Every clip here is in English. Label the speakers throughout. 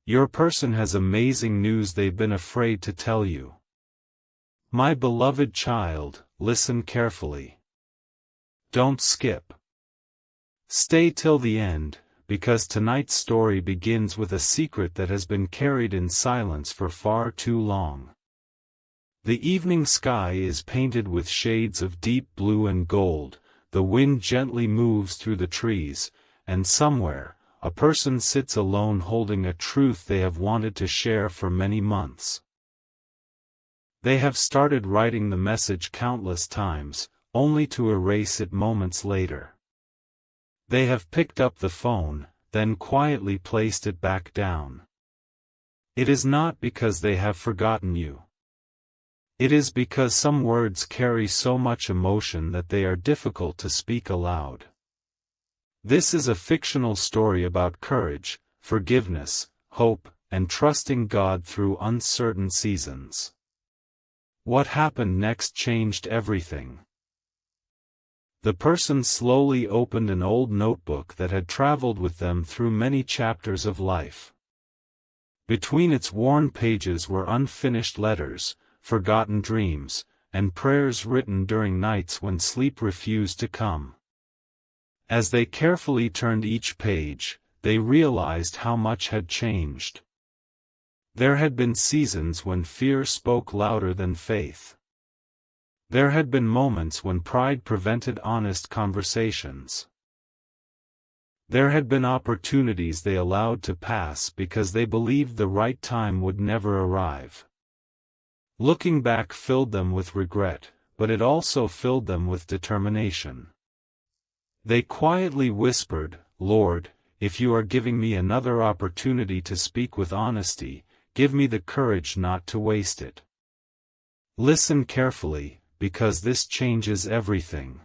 Speaker 1: Your person has amazing news they've been afraid to tell you. My beloved child, listen carefully. Don't skip. Stay till the end, because tonight's story begins with a secret that has been carried in silence for far too long. The evening sky is painted with shades of deep blue and gold, the wind gently moves through the trees, and somewhere, a person sits alone holding a truth they have wanted to share for many months. They have started writing the message countless times, only to erase it moments later. They have picked up the phone, then quietly placed it back down. It is not because they have forgotten you. It is because some words carry so much emotion that they are difficult to speak aloud. This is a fictional story about courage, forgiveness, hope, and trusting God through uncertain seasons. What happened next changed everything. The person slowly opened an old notebook that had traveled with them through many chapters of life. Between its worn pages were unfinished letters, forgotten dreams, and prayers written during nights when sleep refused to come. As they carefully turned each page, they realized how much had changed. There had been seasons when fear spoke louder than faith. There had been moments when pride prevented honest conversations. There had been opportunities they allowed to pass because they believed the right time would never arrive. Looking back filled them with regret, but it also filled them with determination. They quietly whispered, "Lord, if you are giving me another opportunity to speak with honesty, give me the courage not to waste it." Listen carefully, because this changes everything.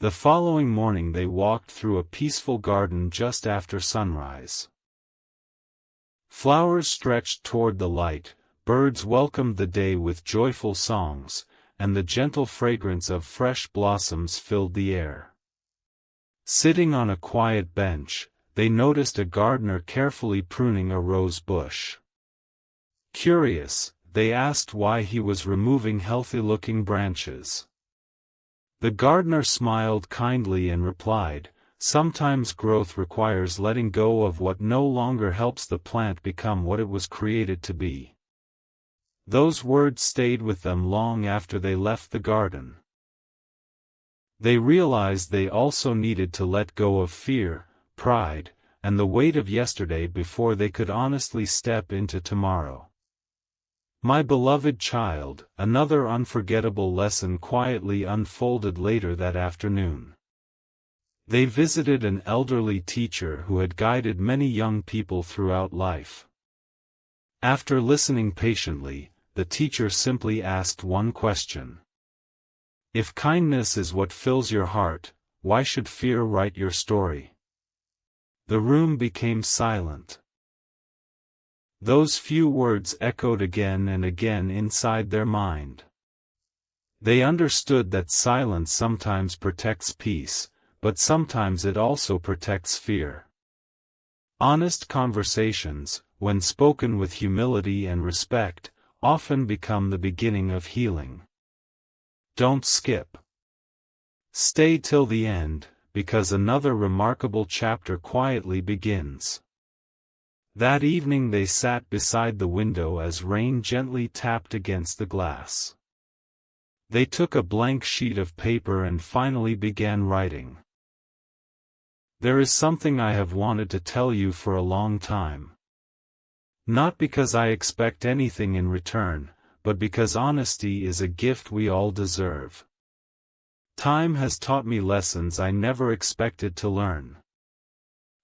Speaker 1: The following morning they walked through a peaceful garden just after sunrise. Flowers stretched toward the light, birds welcomed the day with joyful songs, and the gentle fragrance of fresh blossoms filled the air. Sitting on a quiet bench, they noticed a gardener carefully pruning a rose bush. Curious, they asked why he was removing healthy-looking branches. The gardener smiled kindly and replied, "Sometimes growth requires letting go of what no longer helps the plant become what it was created to be." Those words stayed with them long after they left the garden. They realized they also needed to let go of fear, pride, and the weight of yesterday before they could honestly step into tomorrow. My beloved child, another unforgettable lesson quietly unfolded later that afternoon. They visited an elderly teacher who had guided many young people throughout life. After listening patiently, the teacher simply asked one question. If kindness is what fills your heart, why should fear write your story? The room became silent. Those few words echoed again and again inside their mind. They understood that silence sometimes protects peace, but sometimes it also protects fear. Honest conversations, when spoken with humility and respect, often become the beginning of healing. Don't skip. Stay till the end, because another remarkable chapter quietly begins. That evening they sat beside the window as rain gently tapped against the glass. They took a blank sheet of paper and finally began writing. There is something I have wanted to tell you for a long time. Not because I expect anything in return, but because honesty is a gift we all deserve. Time has taught me lessons I never expected to learn.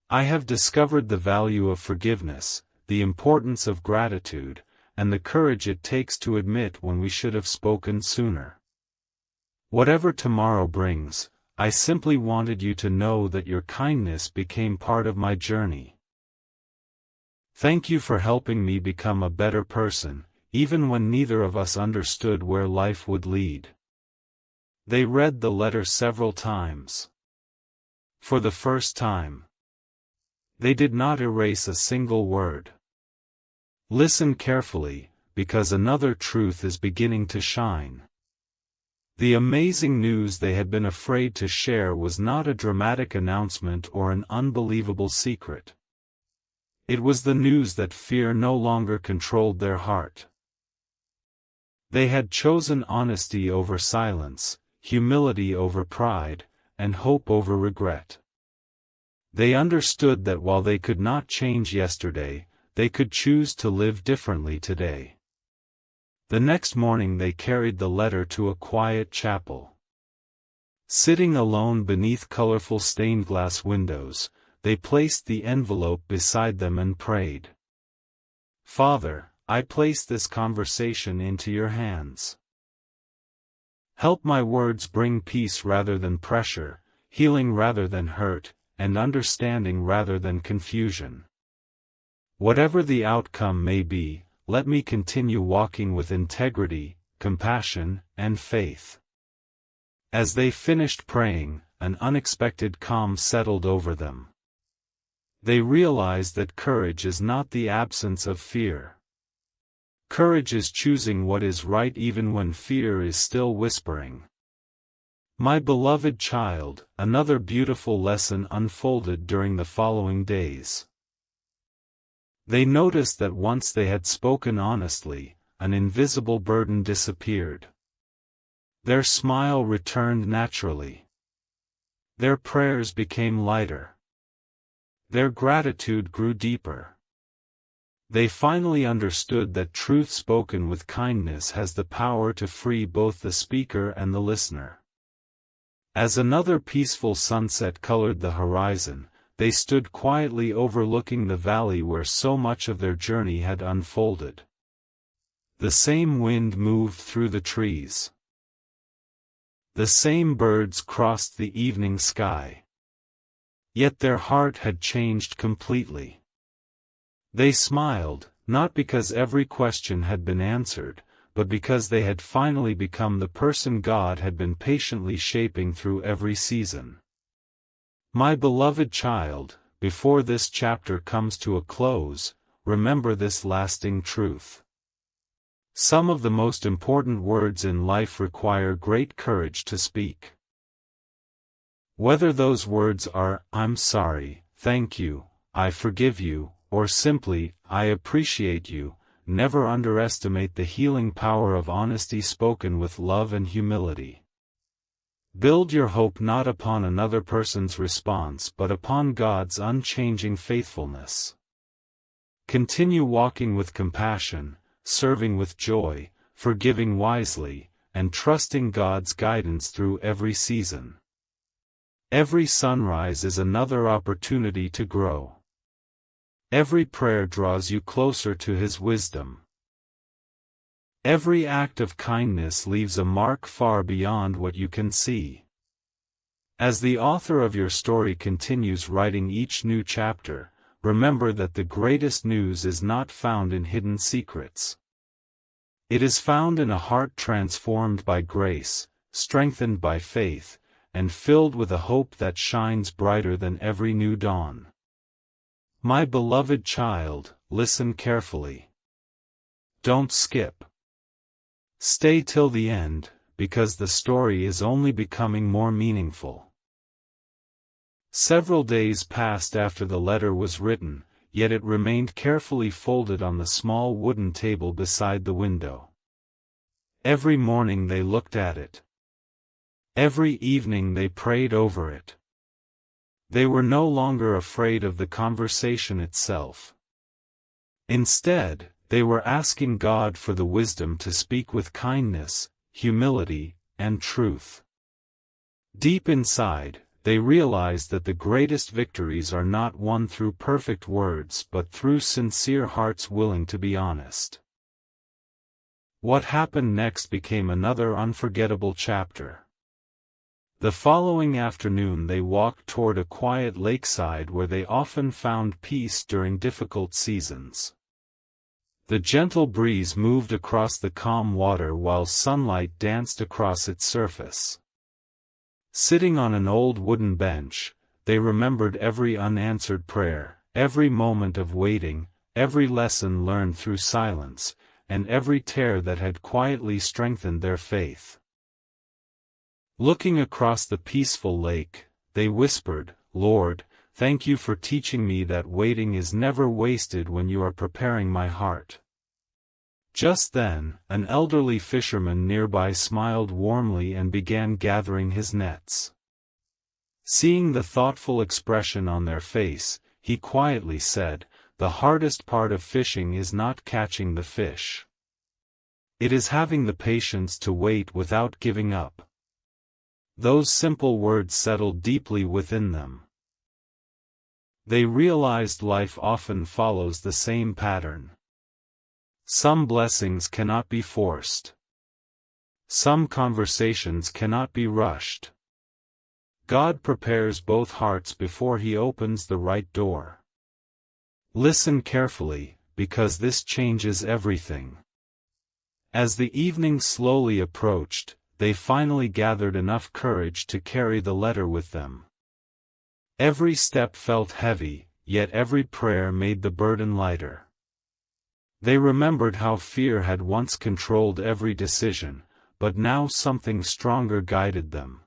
Speaker 1: I have discovered the value of forgiveness, the importance of gratitude, and the courage it takes to admit when we should have spoken sooner. Whatever tomorrow brings, I simply wanted you to know that your kindness became part of my journey. Thank you for helping me become a better person, even when neither of us understood where life would lead. They read the letter several times. For the first time, they did not erase a single word. Listen carefully, because another truth is beginning to shine. The amazing news they had been afraid to share was not a dramatic announcement or an unbelievable secret. It was the news that fear no longer controlled their heart. They had chosen honesty over silence, humility over pride, and hope over regret. They understood that while they could not change yesterday, they could choose to live differently today. The next morning they carried the letter to a quiet chapel. Sitting alone beneath colorful stained glass windows, they placed the envelope beside them and prayed. "Father, I place this conversation into your hands. Help my words bring peace rather than pressure, healing rather than hurt, and understanding rather than confusion. Whatever the outcome may be, let me continue walking with integrity, compassion, and faith." As they finished praying, an unexpected calm settled over them. They realized that courage is not the absence of fear. Courage is choosing what is right even when fear is still whispering. My beloved child, another beautiful lesson unfolded during the following days. They noticed that once they had spoken honestly, an invisible burden disappeared. Their smile returned naturally. Their prayers became lighter. Their gratitude grew deeper. They finally understood that truth spoken with kindness has the power to free both the speaker and the listener. As another peaceful sunset colored the horizon, they stood quietly overlooking the valley where so much of their journey had unfolded. The same wind moved through the trees. The same birds crossed the evening sky. Yet their heart had changed completely. They smiled, not because every question had been answered, but because they had finally become the person God had been patiently shaping through every season. My beloved child, before this chapter comes to a close, remember this lasting truth. Some of the most important words in life require great courage to speak. Whether those words are, "I'm sorry," "Thank you," "I forgive you," or simply, "I appreciate you," never underestimate the healing power of honesty spoken with love and humility. Build your hope not upon another person's response but upon God's unchanging faithfulness. Continue walking with compassion, serving with joy, forgiving wisely, and trusting God's guidance through every season. Every sunrise is another opportunity to grow. Every prayer draws you closer to His wisdom. Every act of kindness leaves a mark far beyond what you can see. As the author of your story continues writing each new chapter, remember that the greatest news is not found in hidden secrets. It is found in a heart transformed by grace, strengthened by faith, and filled with a hope that shines brighter than every new dawn. My beloved child, listen carefully. Don't skip. Stay till the end, because the story is only becoming more meaningful. Several days passed after the letter was written, yet it remained carefully folded on the small wooden table beside the window. Every morning they looked at it. Every evening they prayed over it. They were no longer afraid of the conversation itself. Instead, they were asking God for the wisdom to speak with kindness, humility, and truth. Deep inside, they realized that the greatest victories are not won through perfect words but through sincere hearts willing to be honest. What happened next became another unforgettable chapter. The following afternoon they walked toward a quiet lakeside where they often found peace during difficult seasons. The gentle breeze moved across the calm water while sunlight danced across its surface. Sitting on an old wooden bench, they remembered every unanswered prayer, every moment of waiting, every lesson learned through silence, and every tear that had quietly strengthened their faith. Looking across the peaceful lake, they whispered, "Lord, thank you for teaching me that waiting is never wasted when you are preparing my heart." Just then, an elderly fisherman nearby smiled warmly and began gathering his nets. Seeing the thoughtful expression on their face, he quietly said, "The hardest part of fishing is not catching the fish. It is having the patience to wait without giving up." Those simple words settled deeply within them. They realized life often follows the same pattern. Some blessings cannot be forced. Some conversations cannot be rushed. God prepares both hearts before He opens the right door. Listen carefully, because this changes everything. As the evening slowly approached, they finally gathered enough courage to carry the letter with them. Every step felt heavy, yet every prayer made the burden lighter. They remembered how fear had once controlled every decision, but now something stronger guided them.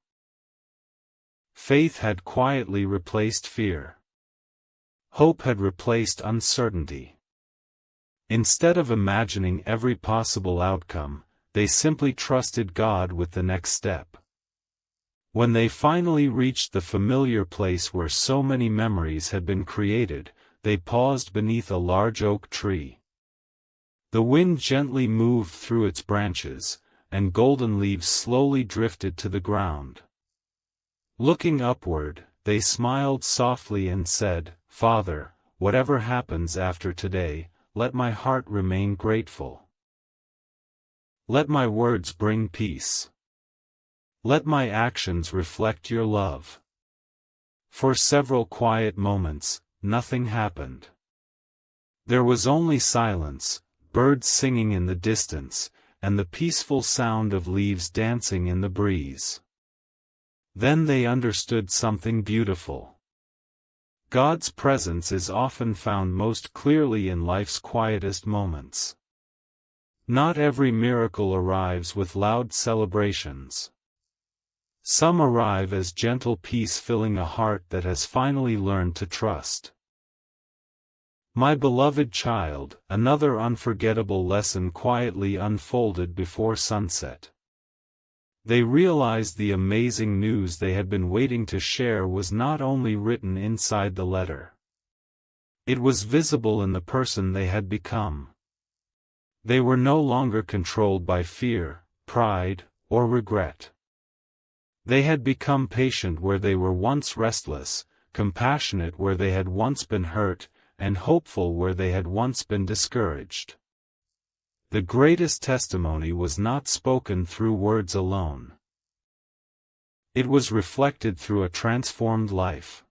Speaker 1: Faith had quietly replaced fear. Hope had replaced uncertainty. Instead of imagining every possible outcome, they simply trusted God with the next step. When they finally reached the familiar place where so many memories had been created, they paused beneath a large oak tree. The wind gently moved through its branches, and golden leaves slowly drifted to the ground. Looking upward, they smiled softly and said, "Father, whatever happens after today, let my heart remain grateful. Let my words bring peace. Let my actions reflect your love." For several quiet moments, nothing happened. There was only silence, birds singing in the distance, and the peaceful sound of leaves dancing in the breeze. Then they understood something beautiful. God's presence is often found most clearly in life's quietest moments. Not every miracle arrives with loud celebrations. Some arrive as gentle peace filling a heart that has finally learned to trust. My beloved child, another unforgettable lesson quietly unfolded before sunset. They realized the amazing news they had been waiting to share was not only written inside the letter. It was visible in the person they had become. They were no longer controlled by fear, pride, or regret. They had become patient where they were once restless, compassionate where they had once been hurt, and hopeful where they had once been discouraged. The greatest testimony was not spoken through words alone. It was reflected through a transformed life.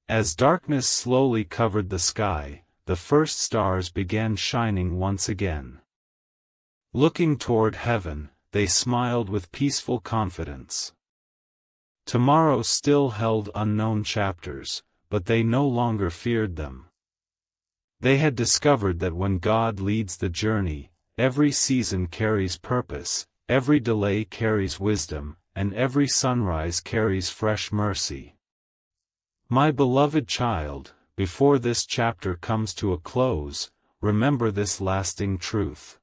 Speaker 1: As darkness slowly covered the sky, the first stars began shining once again. Looking toward heaven, they smiled with peaceful confidence. Tomorrow still held unknown chapters, but they no longer feared them. They had discovered that when God leads the journey, every season carries purpose, every delay carries wisdom, and every sunrise carries fresh mercy. My beloved child, before this chapter comes to a close, remember this lasting truth.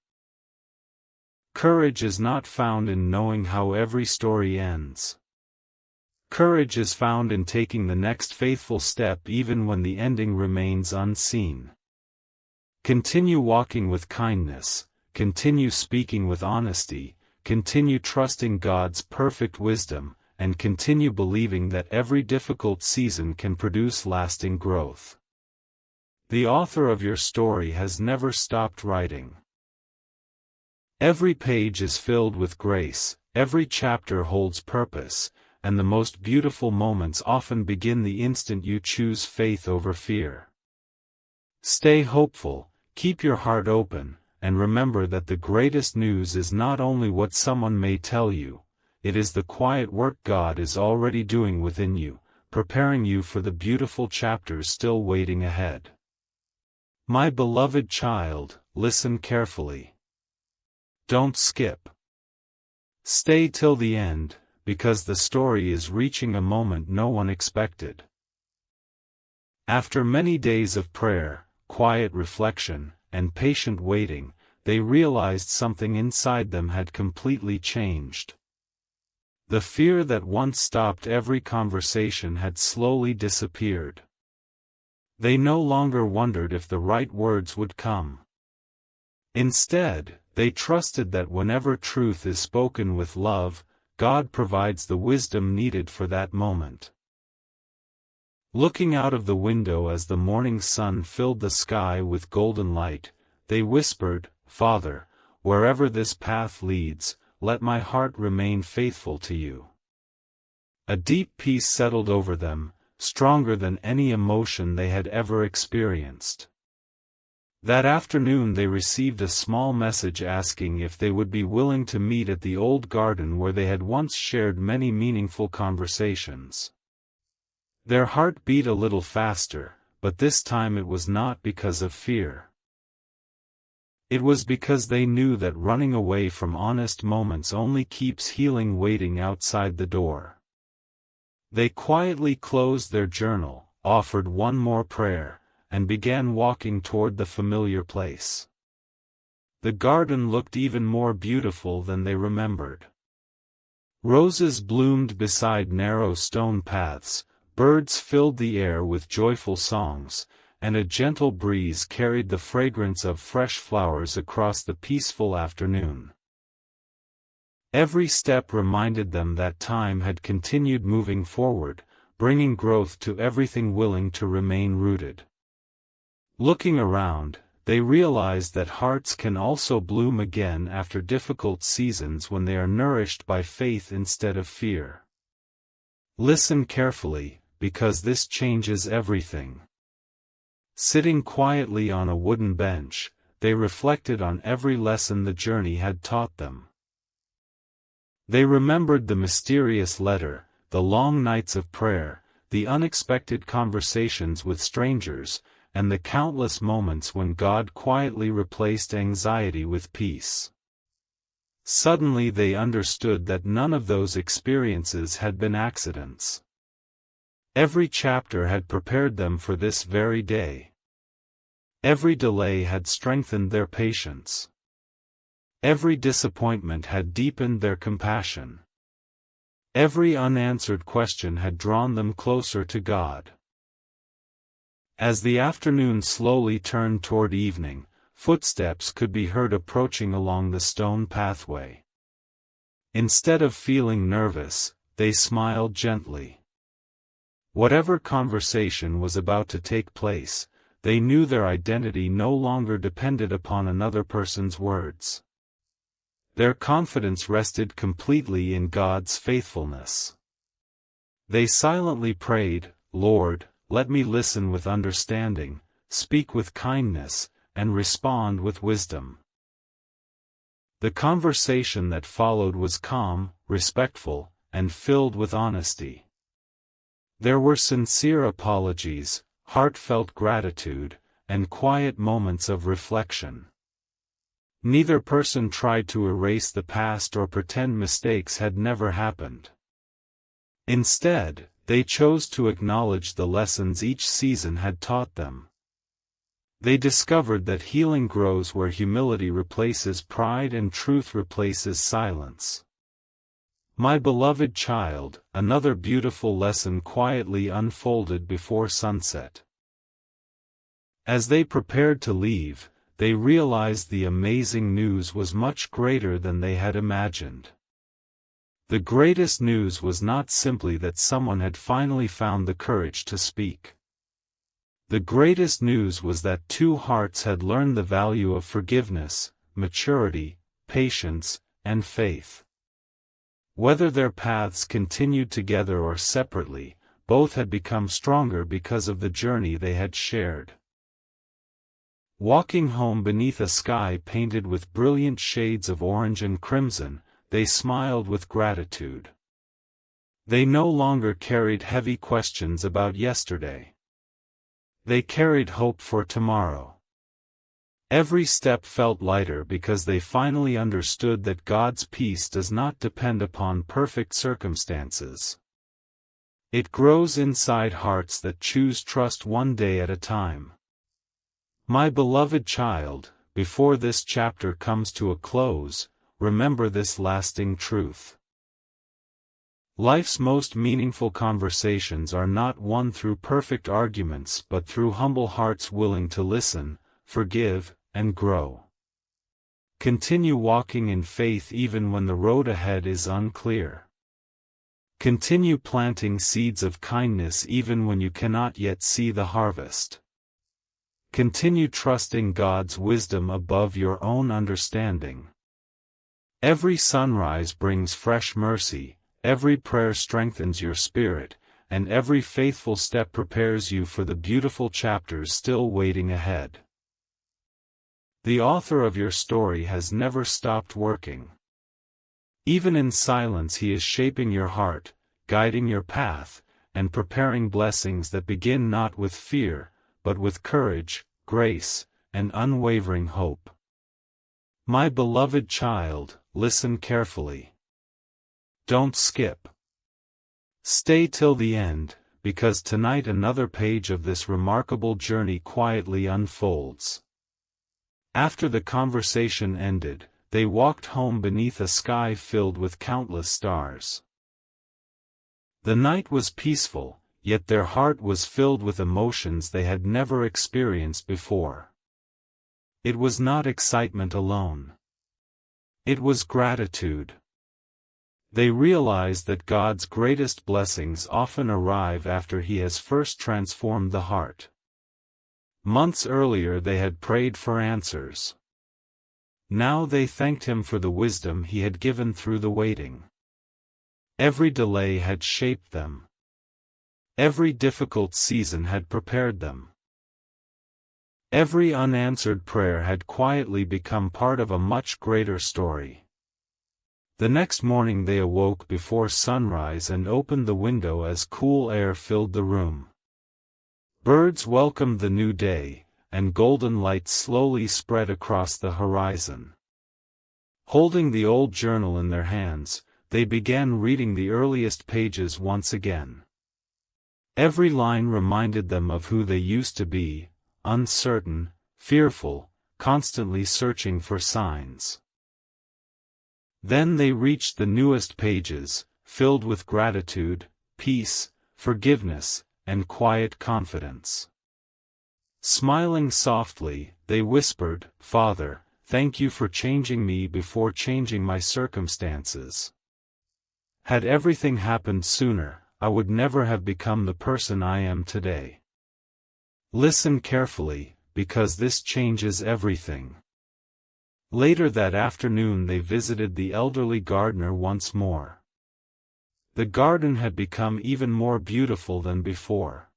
Speaker 1: Courage is not found in knowing how every story ends. Courage is found in taking the next faithful step even when the ending remains unseen. Continue walking with kindness, continue speaking with honesty, continue trusting God's perfect wisdom, and continue believing that every difficult season can produce lasting growth. The author of your story has never stopped writing. Every page is filled with grace, every chapter holds purpose, and the most beautiful moments often begin the instant you choose faith over fear. Stay hopeful, keep your heart open, and remember that the greatest news is not only what someone may tell you, it is the quiet work God is already doing within you, preparing you for the beautiful chapters still waiting ahead. My beloved child, listen carefully. Don't skip. Stay till the end, because the story is reaching a moment no one expected. After many days of prayer, quiet reflection, and patient waiting, they realized something inside them had completely changed. The fear that once stopped every conversation had slowly disappeared. They no longer wondered if the right words would come. Instead, they trusted that whenever truth is spoken with love, God provides the wisdom needed for that moment. Looking out of the window as the morning sun filled the sky with golden light, they whispered, "Father, wherever this path leads, let my heart remain faithful to you." A deep peace settled over them, stronger than any emotion they had ever experienced. That afternoon they received a small message asking if they would be willing to meet at the old garden where they had once shared many meaningful conversations. Their heart beat a little faster, but this time it was not because of fear. It was because they knew that running away from honest moments only keeps healing waiting outside the door. They quietly closed their journal, offered one more prayer, and began walking toward the familiar place. The garden looked even more beautiful than they remembered. Roses bloomed beside narrow stone paths, birds filled the air with joyful songs, and a gentle breeze carried the fragrance of fresh flowers across the peaceful afternoon. Every step reminded them that time had continued moving forward, bringing growth to everything willing to remain rooted. Looking around, they realized that hearts can also bloom again after difficult seasons when they are nourished by faith instead of fear. Listen carefully, because this changes everything. Sitting quietly on a wooden bench, they reflected on every lesson the journey had taught them. They remembered the mysterious letter, the long nights of prayer, the unexpected conversations with strangers, and the countless moments when God quietly replaced anxiety with peace. Suddenly they understood that none of those experiences had been accidents. Every chapter had prepared them for this very day. Every delay had strengthened their patience. Every disappointment had deepened their compassion. Every unanswered question had drawn them closer to God. As the afternoon slowly turned toward evening, footsteps could be heard approaching along the stone pathway. Instead of feeling nervous, they smiled gently. Whatever conversation was about to take place, they knew their identity no longer depended upon another person's words. Their confidence rested completely in God's faithfulness. They silently prayed, "Lord, let me listen with understanding, speak with kindness, and respond with wisdom." The conversation that followed was calm, respectful, and filled with honesty. There were sincere apologies, heartfelt gratitude, and quiet moments of reflection. Neither person tried to erase the past or pretend mistakes had never happened. Instead, they chose to acknowledge the lessons each season had taught them. They discovered that healing grows where humility replaces pride and truth replaces silence. My beloved child, another beautiful lesson quietly unfolded before sunset. As they prepared to leave, they realized the amazing news was much greater than they had imagined. The greatest news was not simply that someone had finally found the courage to speak. The greatest news was that two hearts had learned the value of forgiveness, maturity, patience, and faith. Whether their paths continued together or separately, both had become stronger because of the journey they had shared. Walking home beneath a sky painted with brilliant shades of orange and crimson, they smiled with gratitude. They no longer carried heavy questions about yesterday. They carried hope for tomorrow. Every step felt lighter because they finally understood that God's peace does not depend upon perfect circumstances. It grows inside hearts that choose trust one day at a time. My beloved child, before this chapter comes to a close, remember this lasting truth. Life's most meaningful conversations are not won through perfect arguments but through humble hearts willing to listen, forgive, and grow. Continue walking in faith even when the road ahead is unclear. Continue planting seeds of kindness even when you cannot yet see the harvest. Continue trusting God's wisdom above your own understanding. Every sunrise brings fresh mercy, every prayer strengthens your spirit, and every faithful step prepares you for the beautiful chapters still waiting ahead. The author of your story has never stopped working. Even in silence he is shaping your heart, guiding your path, and preparing blessings that begin not with fear, but with courage, grace, and unwavering hope. My beloved child, listen carefully. Don't skip. Stay till the end, because tonight another page of this remarkable journey quietly unfolds. After the conversation ended, they walked home beneath a sky filled with countless stars. The night was peaceful, yet their heart was filled with emotions they had never experienced before. It was not excitement alone. It was gratitude. They realized that God's greatest blessings often arrive after He has first transformed the heart. Months earlier they had prayed for answers. Now they thanked Him for the wisdom He had given through the waiting. Every delay had shaped them. Every difficult season had prepared them. Every unanswered prayer had quietly become part of a much greater story. The next morning they awoke before sunrise and opened the window as cool air filled the room. Birds welcomed the new day, and golden light slowly spread across the horizon. Holding the old journal in their hands, they began reading the earliest pages once again. Every line reminded them of who they used to be, uncertain, fearful, constantly searching for signs. Then they reached the newest pages, filled with gratitude, peace, forgiveness, and quiet confidence. Smiling softly, they whispered, "Father, thank you for changing me before changing my circumstances. Had everything happened sooner, I would never have become the person I am today." Listen carefully, because this changes everything. Later that afternoon they visited the elderly gardener once more. The garden had become even more beautiful than before.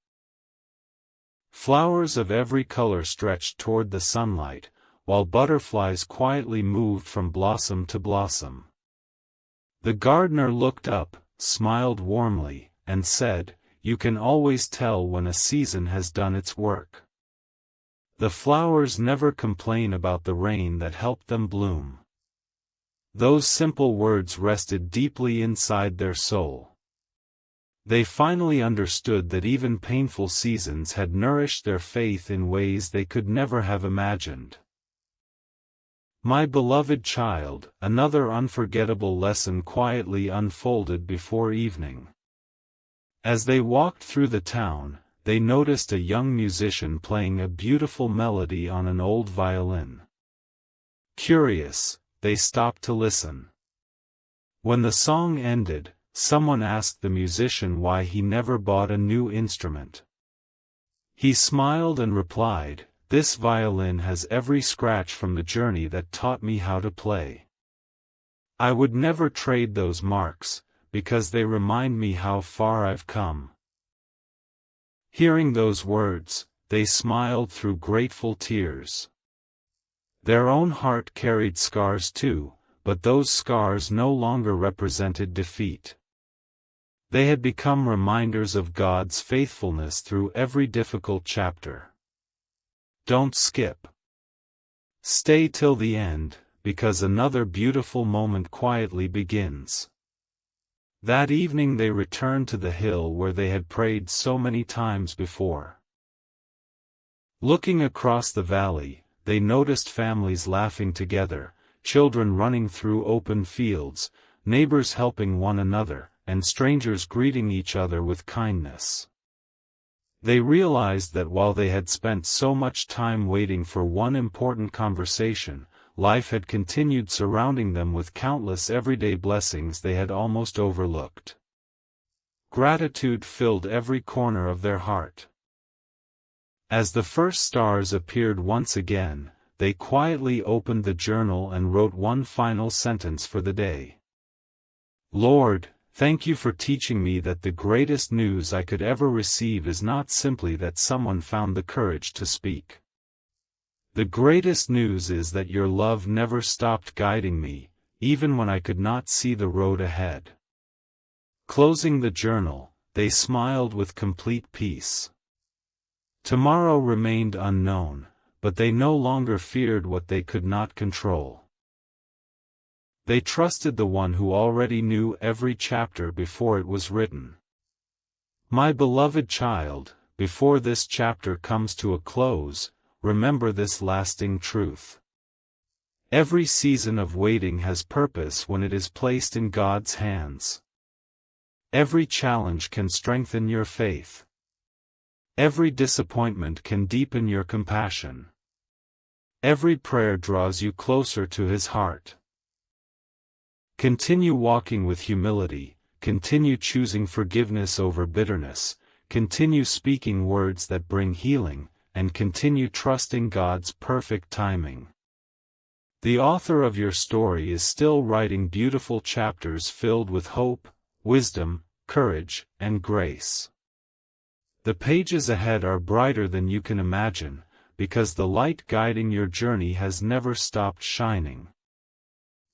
Speaker 1: Flowers of every color stretched toward the sunlight, while butterflies quietly moved from blossom to blossom. The gardener looked up, smiled warmly, and said, "You can always tell when a season has done its work. The flowers never complain about the rain that helped them bloom." Those simple words rested deeply inside their soul. They finally understood that even painful seasons had nourished their faith in ways they could never have imagined. My beloved child, another unforgettable lesson quietly unfolded before evening. As they walked through the town, they noticed a young musician playing a beautiful melody on an old violin. Curious, they stopped to listen. When the song ended, someone asked the musician why he never bought a new instrument. He smiled and replied, "This violin has every scratch from the journey that taught me how to play. I would never trade those marks, because they remind me how far I've come." Hearing those words, they smiled through grateful tears. Their own heart carried scars too, but those scars no longer represented defeat. They had become reminders of God's faithfulness through every difficult chapter. Don't skip. Stay till the end, because another beautiful moment quietly begins. That evening they returned to the hill where they had prayed so many times before. Looking across the valley, they noticed families laughing together, children running through open fields, neighbors helping one another, and strangers greeting each other with kindness. They realized that while they had spent so much time waiting for one important conversation, life had continued surrounding them with countless everyday blessings they had almost overlooked. Gratitude filled every corner of their heart. As the first stars appeared once again, they quietly opened the journal and wrote one final sentence for the day. Lord, thank you for teaching me that the greatest news I could ever receive is not simply that someone found the courage to speak. The greatest news is that your love never stopped guiding me, even when I could not see the road ahead. Closing the journal, they smiled with complete peace. Tomorrow remained unknown, but they no longer feared what they could not control. They trusted the one who already knew every chapter before it was written. My beloved child, before this chapter comes to a close, remember this lasting truth. Every season of waiting has purpose when it is placed in God's hands. Every challenge can strengthen your faith. Every disappointment can deepen your compassion. Every prayer draws you closer to His heart. Continue walking with humility, continue choosing forgiveness over bitterness, continue speaking words that bring healing, and continue trusting God's perfect timing. The author of your story is still writing beautiful chapters filled with hope, wisdom, courage, and grace. The pages ahead are brighter than you can imagine, because the light guiding your journey has never stopped shining.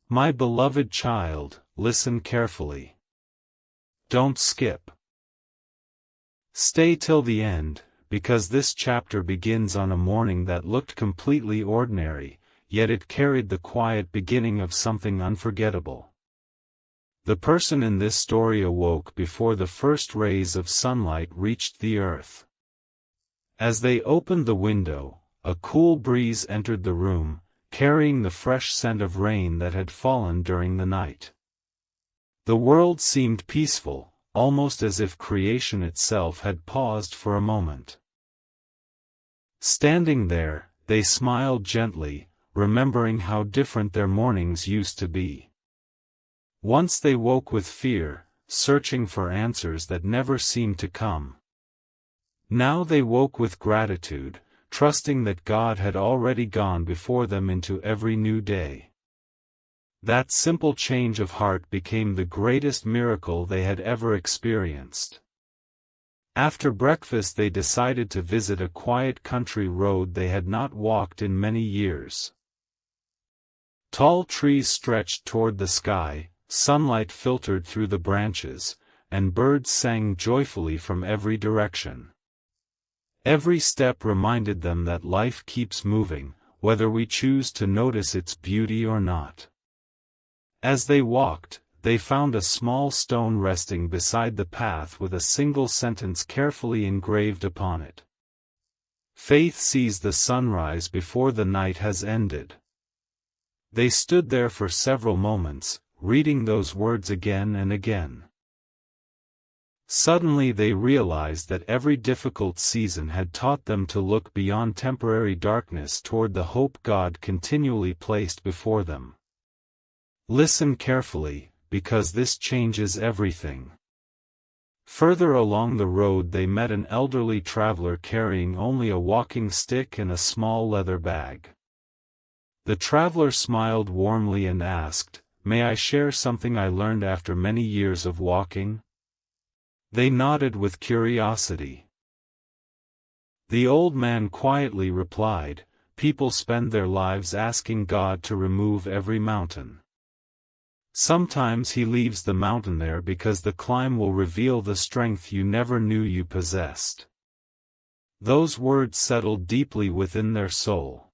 Speaker 1: My beloved child, listen carefully. Don't skip. Stay till the end, because this chapter begins on a morning that looked completely ordinary, yet it carried the quiet beginning of something unforgettable. The person in this story awoke before the first rays of sunlight reached the earth. As they opened the window, a cool breeze entered the room, carrying the fresh scent of rain that had fallen during the night. The world seemed peaceful, almost as if creation itself had paused for a moment. Standing there, they smiled gently, remembering how different their mornings used to be. Once they woke with fear, searching for answers that never seemed to come. Now they woke with gratitude, trusting that God had already gone before them into every new day. That simple change of heart became the greatest miracle they had ever experienced. After breakfast they decided to visit a quiet country road they had not walked in many years. Tall trees stretched toward the sky, sunlight filtered through the branches, and birds sang joyfully from every direction. Every step reminded them that life keeps moving, whether we choose to notice its beauty or not. As they walked, they found a small stone resting beside the path with a single sentence carefully engraved upon it. Faith sees the sunrise before the night has ended. They stood there for several moments, reading those words again and again. Suddenly they realized that every difficult season had taught them to look beyond temporary darkness toward the hope God continually placed before them. Listen carefully, because this changes everything. Further along the road they met an elderly traveler carrying only a walking stick and a small leather bag. The traveler smiled warmly and asked, "May I share something I learned after many years of walking?" They nodded with curiosity. The old man quietly replied, "People spend their lives asking God to remove every mountain. Sometimes He leaves the mountain there because the climb will reveal the strength you never knew you possessed." Those words settled deeply within their soul.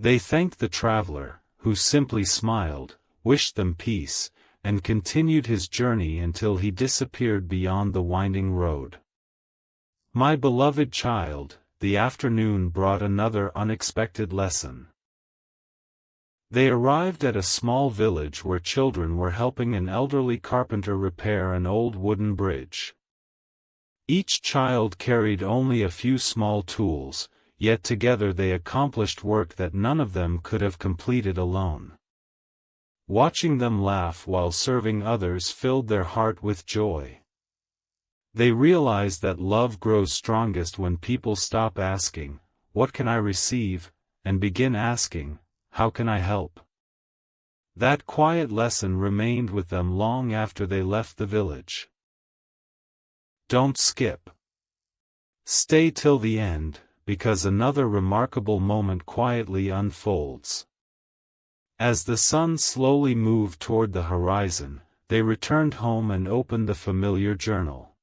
Speaker 1: They thanked the traveler, who simply smiled, wished them peace, and continued his journey until he disappeared beyond the winding road. My beloved child, the afternoon brought another unexpected lesson. They arrived at a small village where children were helping an elderly carpenter repair an old wooden bridge. Each child carried only a few small tools, yet together they accomplished work that none of them could have completed alone. Watching them laugh while serving others filled their heart with joy. They realized that love grows strongest when people stop asking, "What can I receive?" and begin asking, "How can I help?" That quiet lesson remained with them long after they left the village. Don't skip. Stay till the end, because another remarkable moment quietly unfolds. As the sun slowly moved toward the horizon, they returned home and opened the familiar journal.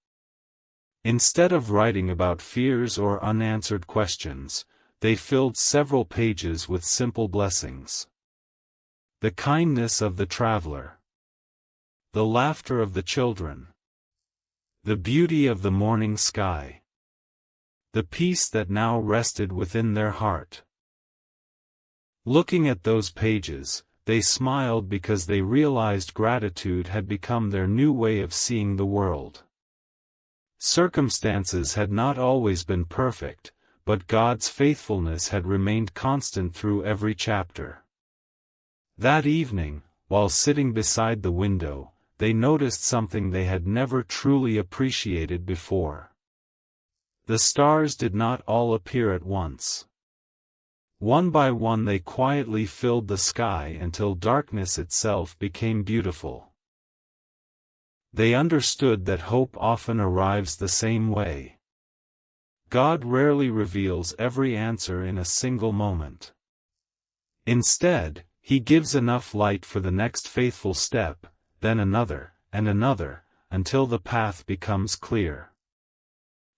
Speaker 1: Instead of writing about fears or unanswered questions, they filled several pages with simple blessings. The kindness of the traveler. The laughter of the children. The beauty of the morning sky. The peace that now rested within their heart. Looking at those pages, they smiled because they realized gratitude had become their new way of seeing the world. Circumstances had not always been perfect, but God's faithfulness had remained constant through every chapter. That evening, while sitting beside the window, they noticed something they had never truly appreciated before. The stars did not all appear at once. One by one they quietly filled the sky until darkness itself became beautiful. They understood that hope often arrives the same way. God rarely reveals every answer in a single moment. Instead, He gives enough light for the next faithful step, then another, and another, until the path becomes clear.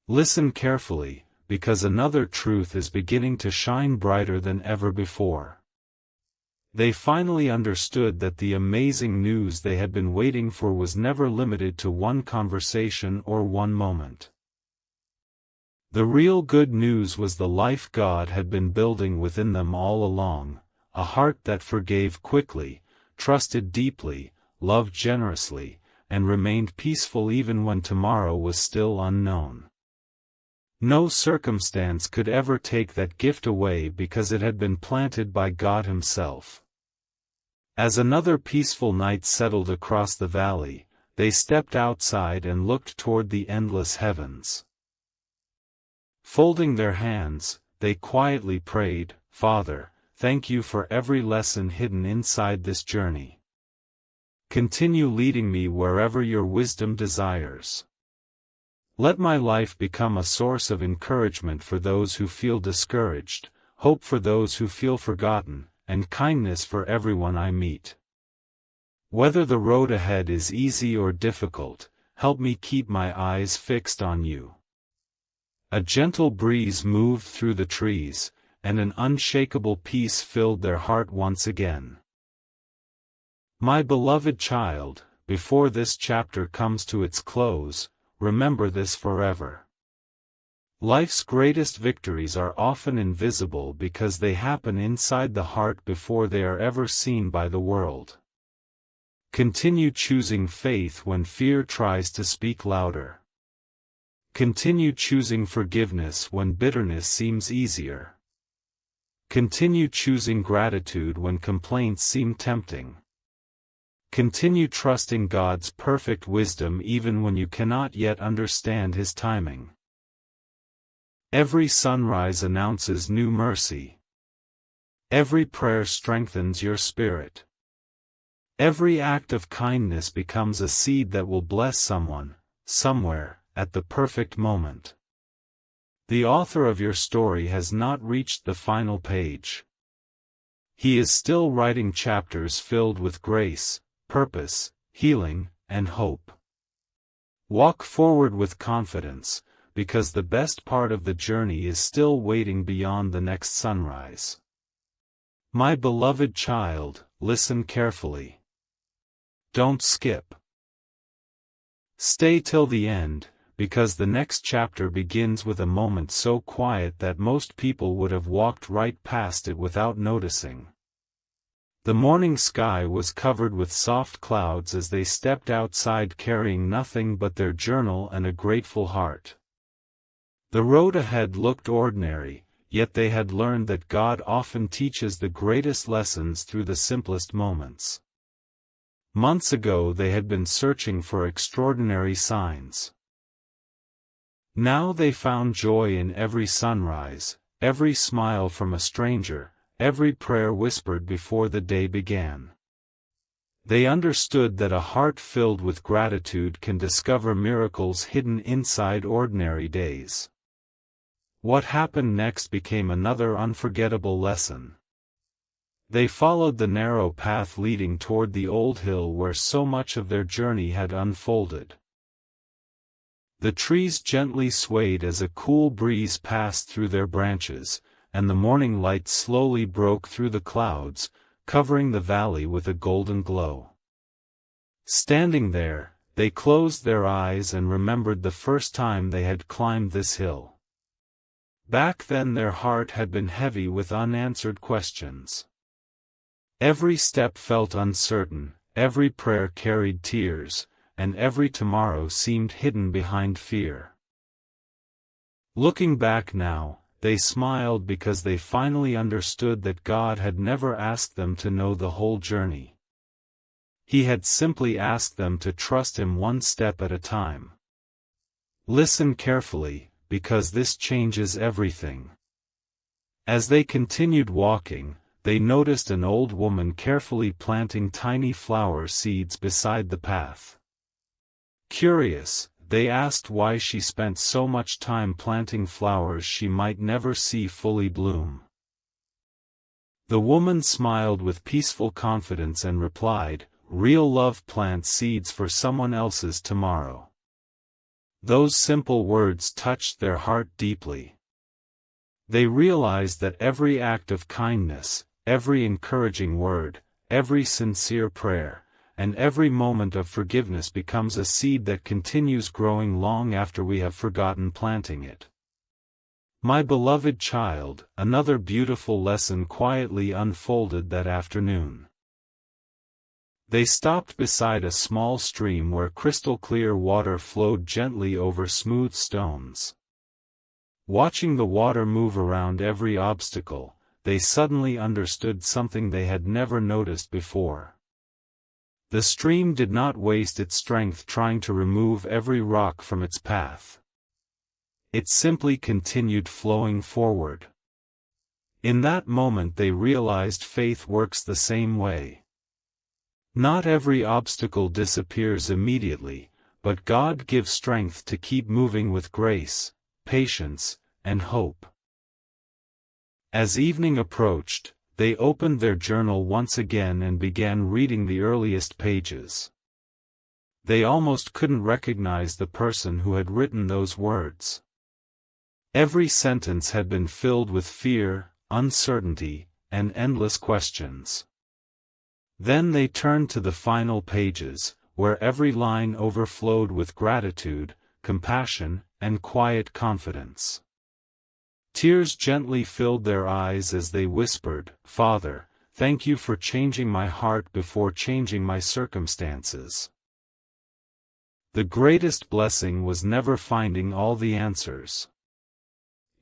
Speaker 1: Listen carefully, because another truth is beginning to shine brighter than ever before. They finally understood that the amazing news they had been waiting for was never limited to one conversation or one moment. The real good news was the life God had been building within them all along, a heart that forgave quickly, trusted deeply, loved generously, and remained peaceful even when tomorrow was still unknown. No circumstance could ever take that gift away because it had been planted by God Himself. As another peaceful night settled across the valley, they stepped outside and looked toward the endless heavens. Folding their hands, they quietly prayed, "Father, thank you for every lesson hidden inside this journey. Continue leading me wherever your wisdom desires. Let my life become a source of encouragement for those who feel discouraged, hope for those who feel forgotten, and kindness for everyone I meet. Whether the road ahead is easy or difficult, help me keep my eyes fixed on you." A gentle breeze moved through the trees, and an unshakable peace filled their heart once again. My beloved child, before this chapter comes to its close, remember this forever. Life's greatest victories are often invisible because they happen inside the heart before they are ever seen by the world. Continue choosing faith when fear tries to speak louder. Continue choosing forgiveness when bitterness seems easier. Continue choosing gratitude when complaints seem tempting. Continue trusting God's perfect wisdom even when you cannot yet understand His timing. Every sunrise announces new mercy. Every prayer strengthens your spirit. Every act of kindness becomes a seed that will bless someone, somewhere, at the perfect moment. The author of your story has not reached the final page. He is still writing chapters filled with grace, purpose, healing, and hope. Walk forward with confidence, because the best part of the journey is still waiting beyond the next sunrise. My beloved child, listen carefully. Don't skip. Stay till the end, because the next chapter begins with a moment so quiet that most people would have walked right past it without noticing. The morning sky was covered with soft clouds as they stepped outside carrying nothing but their journal and a grateful heart. The road ahead looked ordinary, yet they had learned that God often teaches the greatest lessons through the simplest moments. Months ago they had been searching for extraordinary signs. Now they found joy in every sunrise, every smile from a stranger, every prayer whispered before the day began. They understood that a heart filled with gratitude can discover miracles hidden inside ordinary days. What happened next became another unforgettable lesson. They followed the narrow path leading toward the old hill where so much of their journey had unfolded. The trees gently swayed as a cool breeze passed through their branches, and the morning light slowly broke through the clouds, covering the valley with a golden glow. Standing there, they closed their eyes and remembered the first time they had climbed this hill. Back then their heart had been heavy with unanswered questions. Every step felt uncertain, every prayer carried tears, and every tomorrow seemed hidden behind fear. Looking back now, they smiled because they finally understood that God had never asked them to know the whole journey. He had simply asked them to trust Him one step at a time. Listen carefully, because this changes everything. As they continued walking, they noticed an old woman carefully planting tiny flower seeds beside the path. Curious, they asked why she spent so much time planting flowers she might never see fully bloom. The woman smiled with peaceful confidence and replied, "Real love plants seeds for someone else's tomorrow." Those simple words touched their heart deeply. They realized that every act of kindness, every encouraging word, every sincere prayer, and every moment of forgiveness becomes a seed that continues growing long after we have forgotten planting it. My beloved child, another beautiful lesson quietly unfolded that afternoon. They stopped beside a small stream where crystal-clear water flowed gently over smooth stones. Watching the water move around every obstacle, they suddenly understood something they had never noticed before. The stream did not waste its strength trying to remove every rock from its path. It simply continued flowing forward. In that moment they realized faith works the same way. Not every obstacle disappears immediately, but God gives strength to keep moving with grace, patience, and hope. As evening approached, they opened their journal once again and began reading the earliest pages. They almost couldn't recognize the person who had written those words. Every sentence had been filled with fear, uncertainty, and endless questions. Then they turned to the final pages, where every line overflowed with gratitude, compassion, and quiet confidence. Tears gently filled their eyes as they whispered, "Father, thank you for changing my heart before changing my circumstances." The greatest blessing was never finding all the answers.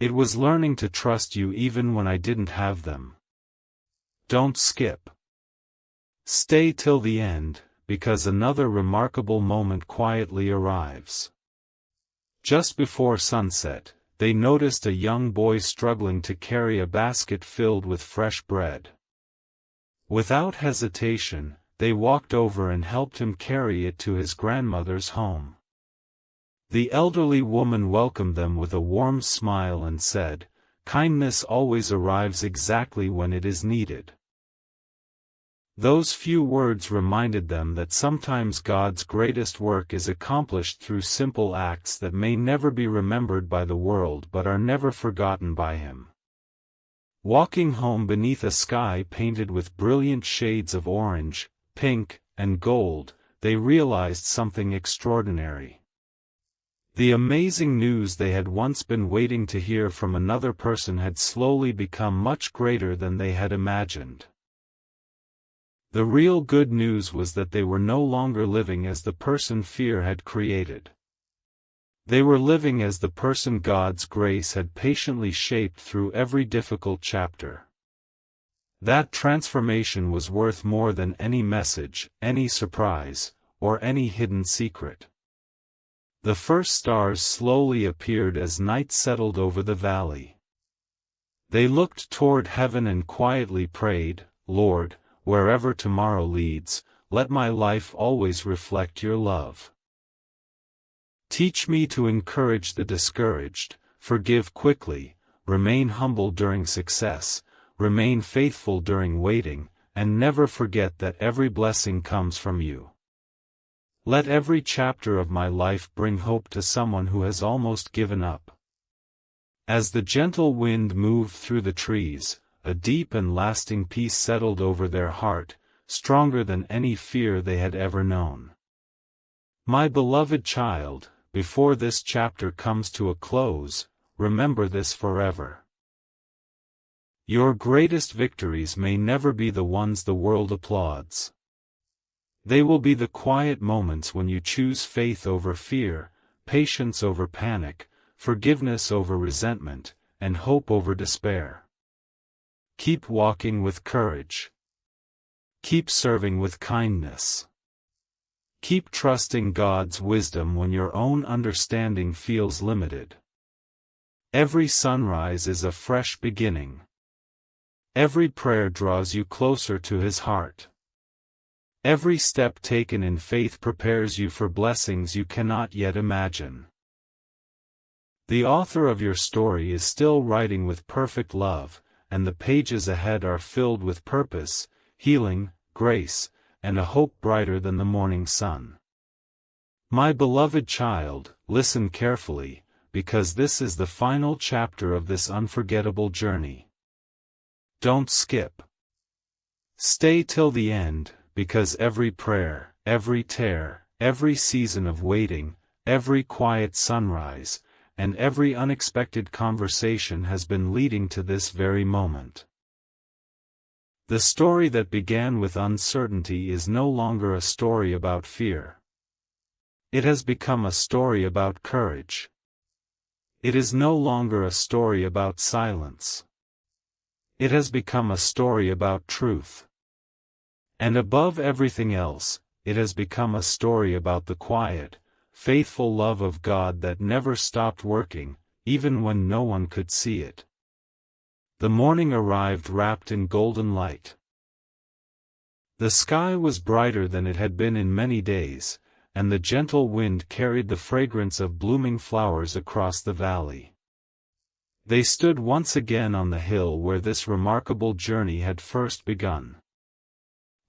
Speaker 1: It was learning to trust you even when I didn't have them. Don't skip. Stay till the end, because another remarkable moment quietly arrives. Just before sunset, they noticed a young boy struggling to carry a basket filled with fresh bread. Without hesitation, they walked over and helped him carry it to his grandmother's home. The elderly woman welcomed them with a warm smile and said, "Kindness always arrives exactly when it is needed." Those few words reminded them that sometimes God's greatest work is accomplished through simple acts that may never be remembered by the world but are never forgotten by Him. Walking home beneath a sky painted with brilliant shades of orange, pink, and gold, they realized something extraordinary. The amazing news they had once been waiting to hear from another person had slowly become much greater than they had imagined. The real good news was that they were no longer living as the person fear had created. They were living as the person God's grace had patiently shaped through every difficult chapter. That transformation was worth more than any message, any surprise, or any hidden secret. The first stars slowly appeared as night settled over the valley. They looked toward heaven and quietly prayed, "Lord, wherever tomorrow leads, let my life always reflect your love. Teach me to encourage the discouraged, forgive quickly, remain humble during success, remain faithful during waiting, and never forget that every blessing comes from you. Let every chapter of my life bring hope to someone who has almost given up." As the gentle wind moved through the trees, a deep and lasting peace settled over their heart, stronger than any fear they had ever known. My beloved child, before this chapter comes to a close, remember this forever. Your greatest victories may never be the ones the world applauds. They will be the quiet moments when you choose faith over fear, patience over panic, forgiveness over resentment, and hope over despair. Keep walking with courage. Keep serving with kindness. Keep trusting God's wisdom when your own understanding feels limited. Every sunrise is a fresh beginning. Every prayer draws you closer to His heart. Every step taken in faith prepares you for blessings you cannot yet imagine. The author of your story is still writing with perfect love, and the pages ahead are filled with purpose, healing, grace, and a hope brighter than the morning sun. My beloved child, listen carefully, because this is the final chapter of this unforgettable journey. Don't skip. Stay till the end, because every prayer, every tear, every season of waiting, every quiet sunrise, and every unexpected conversation has been leading to this very moment. The story that began with uncertainty is no longer a story about fear. It has become a story about courage. It is no longer a story about silence. It has become a story about truth. And above everything else, it has become a story about the quiet, faithful love of God that never stopped working, even when no one could see it. The morning arrived wrapped in golden light. The sky was brighter than it had been in many days, and the gentle wind carried the fragrance of blooming flowers across the valley. They stood once again on the hill where this remarkable journey had first begun.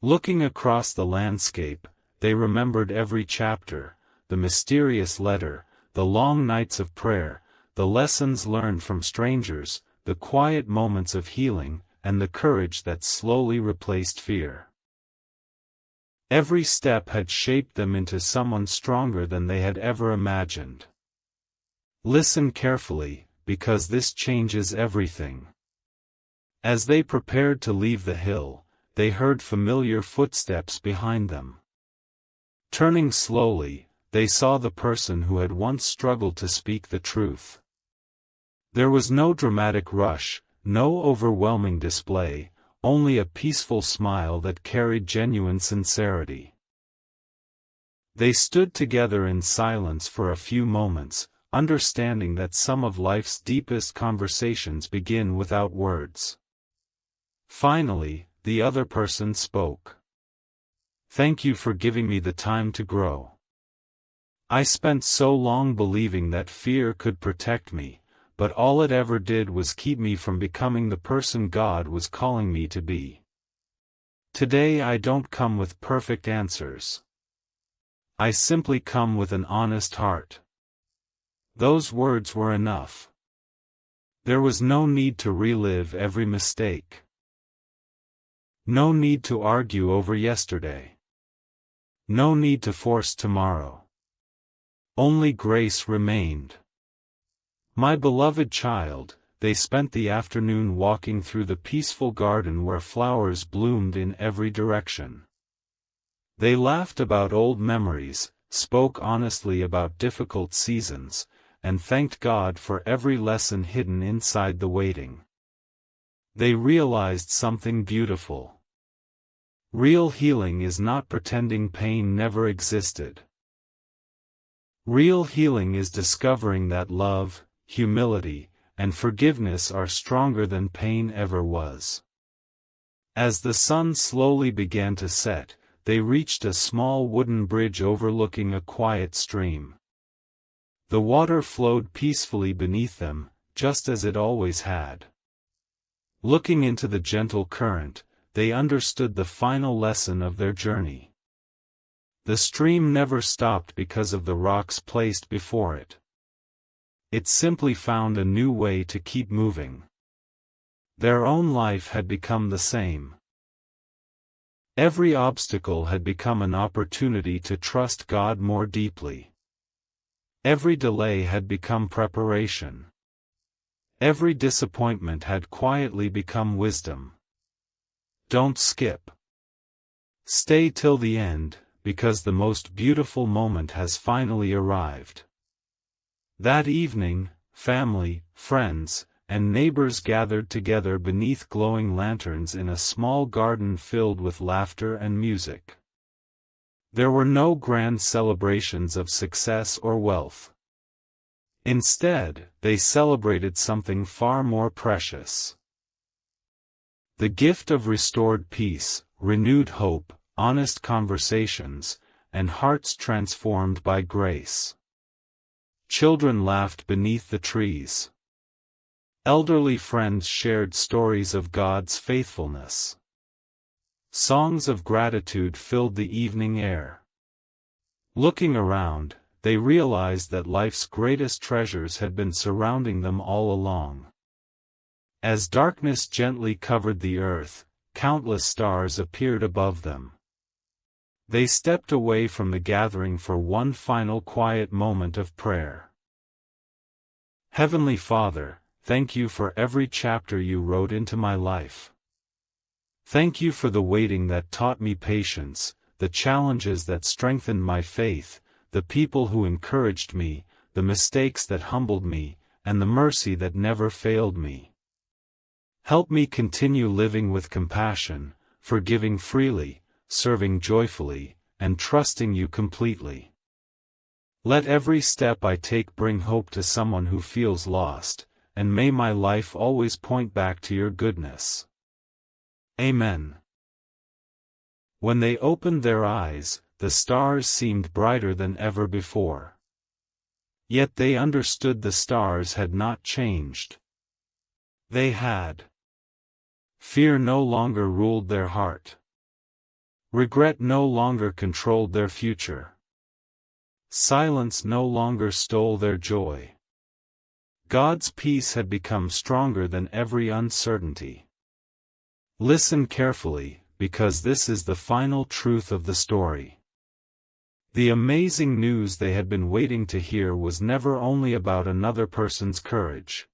Speaker 1: Looking across the landscape, they remembered every chapter, the mysterious letter, the long nights of prayer, the lessons learned from strangers, the quiet moments of healing, and the courage that slowly replaced fear. Every step had shaped them into someone stronger than they had ever imagined. Listen carefully, because this changes everything. As they prepared to leave the hill, they heard familiar footsteps behind them. Turning slowly, they saw the person who had once struggled to speak the truth. There was no dramatic rush, no overwhelming display, only a peaceful smile that carried genuine sincerity. They stood together in silence for a few moments, understanding that some of life's deepest conversations begin without words. Finally, the other person spoke. "Thank you for giving me the time to grow. I spent so long believing that fear could protect me, but all it ever did was keep me from becoming the person God was calling me to be. Today I don't come with perfect answers. I simply come with an honest heart." Those words were enough. There was no need to relive every mistake. No need to argue over yesterday. No need to force tomorrow. Only grace remained. My beloved child, they spent the afternoon walking through the peaceful garden where flowers bloomed in every direction. They laughed about old memories, spoke honestly about difficult seasons, and thanked God for every lesson hidden inside the waiting. They realized something beautiful. Real healing is not pretending pain never existed. Real healing is discovering that love, humility, and forgiveness are stronger than pain ever was. As the sun slowly began to set, they reached a small wooden bridge overlooking a quiet stream. The water flowed peacefully beneath them, just as it always had. Looking into the gentle current, they understood the final lesson of their journey. The stream never stopped because of the rocks placed before it. It simply found a new way to keep moving. Their own life had become the same. Every obstacle had become an opportunity to trust God more deeply. Every delay had become preparation. Every disappointment had quietly become wisdom. Don't skip. Stay till the end, because the most beautiful moment has finally arrived. That evening, family, friends, and neighbors gathered together beneath glowing lanterns in a small garden filled with laughter and music. There were no grand celebrations of success or wealth. Instead, they celebrated something far more precious. The gift of restored peace, renewed hope, honest conversations, and hearts transformed by grace. Children laughed beneath the trees. Elderly friends shared stories of God's faithfulness. Songs of gratitude filled the evening air. Looking around, they realized that life's greatest treasures had been surrounding them all along. As darkness gently covered the earth, countless stars appeared above them. They stepped away from the gathering for one final quiet moment of prayer. Heavenly Father, thank you for every chapter you wrote into my life. Thank you for the waiting that taught me patience, the challenges that strengthened my faith, the people who encouraged me, the mistakes that humbled me, and the mercy that never failed me. Help me continue living with compassion, forgiving freely, serving joyfully, and trusting you completely. Let every step I take bring hope to someone who feels lost, and may my life always point back to your goodness. Amen. When they opened their eyes, the stars seemed brighter than ever before. Yet they understood the stars had not changed. They had. Fear no longer ruled their heart. Regret no longer controlled their future. Silence no longer stole their joy. God's peace had become stronger than every uncertainty. Listen carefully, because this is the final truth of the story. The amazing news they had been waiting to hear was never only about another person's courage.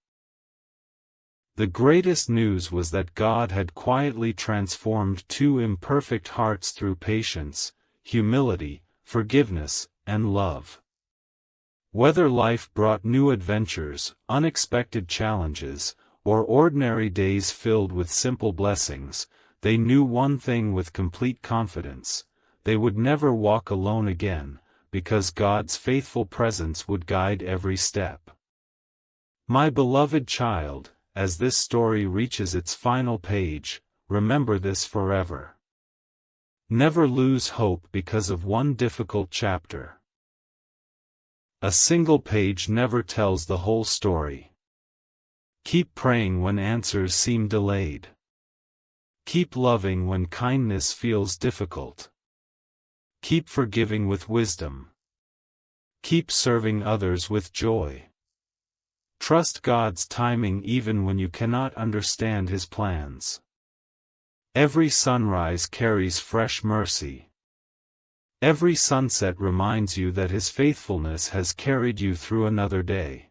Speaker 1: The greatest news was that God had quietly transformed two imperfect hearts through patience, humility, forgiveness, and love. Whether life brought new adventures, unexpected challenges, or ordinary days filled with simple blessings, they knew one thing with complete confidence: they would never walk alone again, because God's faithful presence would guide every step. My beloved child, as this story reaches its final page, remember this forever. Never lose hope because of one difficult chapter. A single page never tells the whole story. Keep praying when answers seem delayed. Keep loving when kindness feels difficult. Keep forgiving with wisdom. Keep serving others with joy. Trust God's timing even when you cannot understand His plans. Every sunrise carries fresh mercy. Every sunset reminds you that His faithfulness has carried you through another day.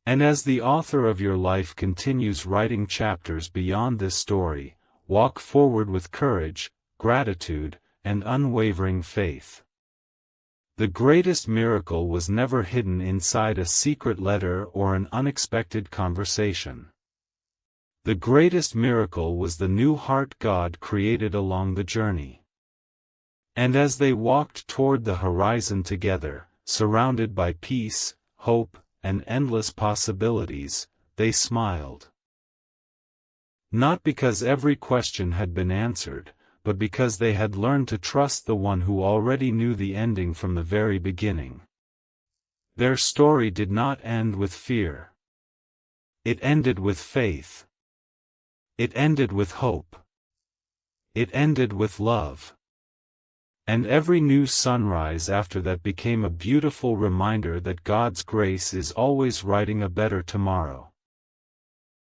Speaker 1: And as the author of your life continues writing chapters beyond this story, walk forward with courage, gratitude, and unwavering faith. The greatest miracle was never hidden inside a secret letter or an unexpected conversation. The greatest miracle was the new heart God created along the journey. And as they walked toward the horizon together, surrounded by peace, hope, and endless possibilities, they smiled. Not because every question had been answered, but because they had learned to trust the one who already knew the ending from the very beginning. Their story did not end with fear. It ended with faith. It ended with hope. It ended with love. And every new sunrise after that became a beautiful reminder that God's grace is always writing a better tomorrow.